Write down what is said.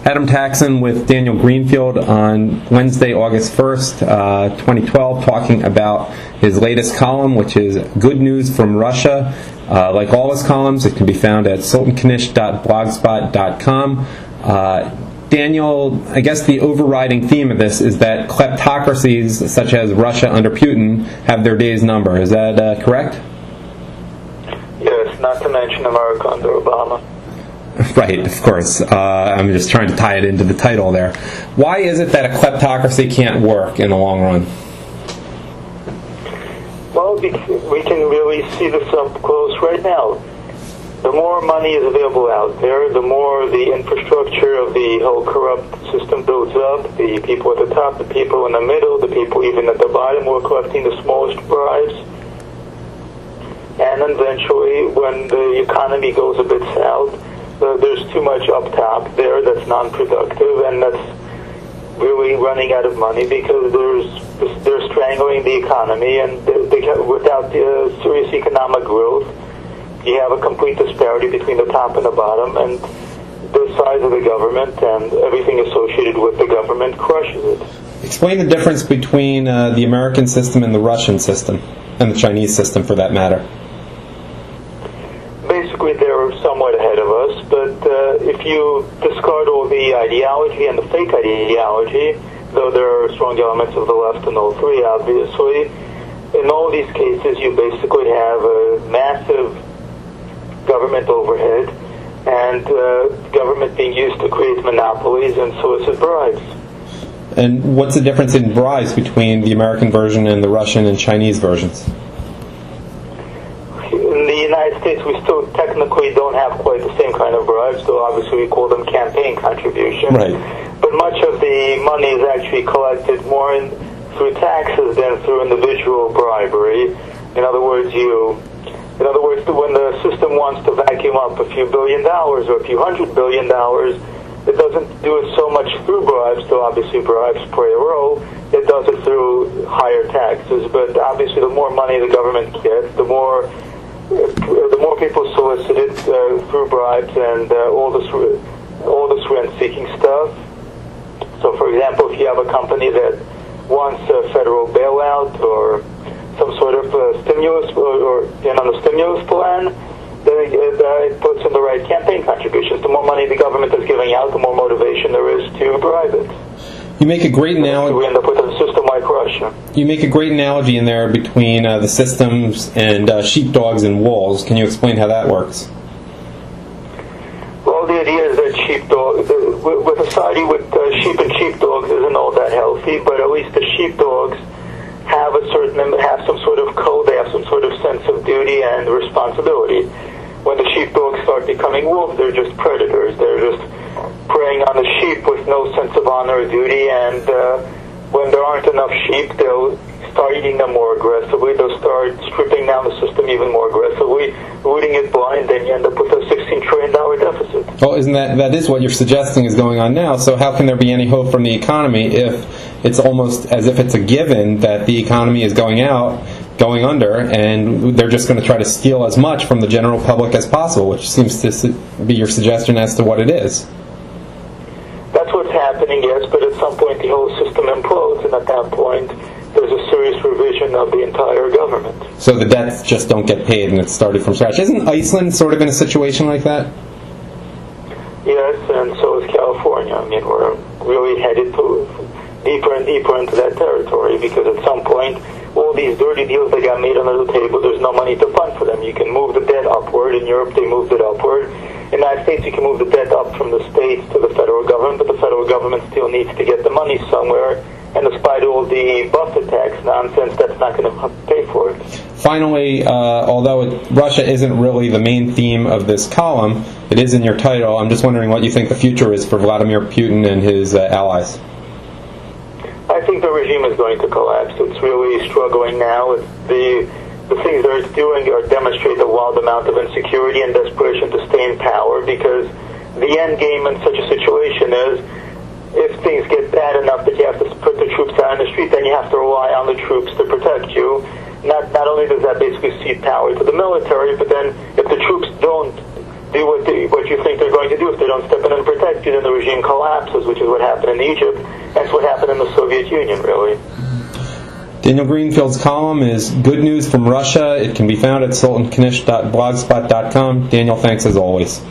Adam Taxin with Daniel Greenfield on Wednesday, August 1st, 2012, talking about his latest column, which is Good News from Russia. Like all his columns, it can be found at sultanknish.blogspot.com. Daniel, I guess the overriding theme of this is that kleptocracies such as Russia under Putin have their days numbered. Is that correct? Yes, not to mention America under Obama. Right, of course. I'm just trying to tie it into the title there. Why is it that a kleptocracy can't work in the long run? Well, we can really see this up close right now. The more money is available out there, the more the infrastructure of the whole corrupt system builds up. The people at the top, the people in the middle, the people even at the bottom who are collecting the smallest bribes. And eventually, when the economy goes a bit south, there's too much up top there that's non-productive, and that's really running out of money because they're strangling the economy, and without serious economic growth, you have a complete disparity between the top and the bottom, and the size of the government and everything associated with the government crushes it. Explain the difference between the American system and the Russian system, and the Chinese system for that matter. Basically, they're somewhat ahead of us, but if you discard all the ideology and the fake ideology, though there are strong elements of the left in all three, obviously, in all these cases you basically have a massive government overhead and government being used to create monopolies and solicit bribes. And what's the difference in bribes between the American version and the Russian and Chinese versions? In the United States, we still technically don't have quite the same kind of bribes, though obviously we call them campaign contributions. Right. But much of the money is actually collected more through taxes than through individual bribery. In other words, when the system wants to vacuum up a few $1 billion or a few $100 billion, it doesn't do it so much through bribes, though obviously bribes play a role. It does it through higher taxes. But obviously the more money the government gets, the more people solicit it through bribes and all this rent-seeking stuff. So, for example, if you have a company that wants a federal bailout or some sort of stimulus or on the stimulus plan, then it puts in the right campaign contributions. The more money the government is giving out, the more motivation there is to bribe it. You make a great analogy. We end up with a system like Russia. You make a great analogy in there between the systems and sheepdogs and wolves. Can you explain how that works? Well, the idea is that with a society with sheep and sheepdogs isn't all that healthy, but at least the sheepdogs have some sort of code, they have some sort of sense of duty and responsibility. When the sheepdogs start becoming wolves, they're just predators. They're just preying on the sheep with no sense of honor or duty, and when there aren't enough sheep, they'll start eating them more aggressively. They'll start stripping down the system even more aggressively, rooting it blind, and you end up with a $16 trillion deficit. Well, isn't that is what you're suggesting is going on now? So how can there be any hope from the economy if it's almost as if it's a given that the economy is going under, and they're just going to try to steal as much from the general public as possible, which seems to be your suggestion as to what it is. That's what's happening, yes, but at some point the whole system implodes, and at that point there's a serious revision of the entire government. So the debts just don't get paid and it's started from scratch. Isn't Iceland sort of in a situation like that? Yes, and so is California. I mean, we're really headed deeper and deeper into that territory because at some point all these dirty deals that got made under the table, there's no money to fund for them. You can move the debt upward. In Europe, they moved it upward. In the United States, you can move the debt up from the states to the federal government, but the federal government still needs to get the money somewhere. And despite all the Buffett tax nonsense, that's not going to pay for it. Finally, although Russia isn't really the main theme of this column, it is in your title. I'm just wondering what you think the future is for Vladimir Putin and his allies. I think the regime is going to collapse. It's really struggling now. The things that it's doing are demonstrate a wild amount of insecurity and desperation to stay in power, because the end game in such a situation is if things get bad enough that you have to put the troops out in the street, then you have to rely on the troops to protect you. Not only does that basically cede power to the military, but then if the troops don't do what you think they're going to do. If they don't step in and protect you, then the regime collapses, which is what happened in Egypt. That's what happened in the Soviet Union, really. Daniel Greenfield's column is Good News from Russia. It can be found at sultanknish.blogspot.com. Daniel, thanks as always.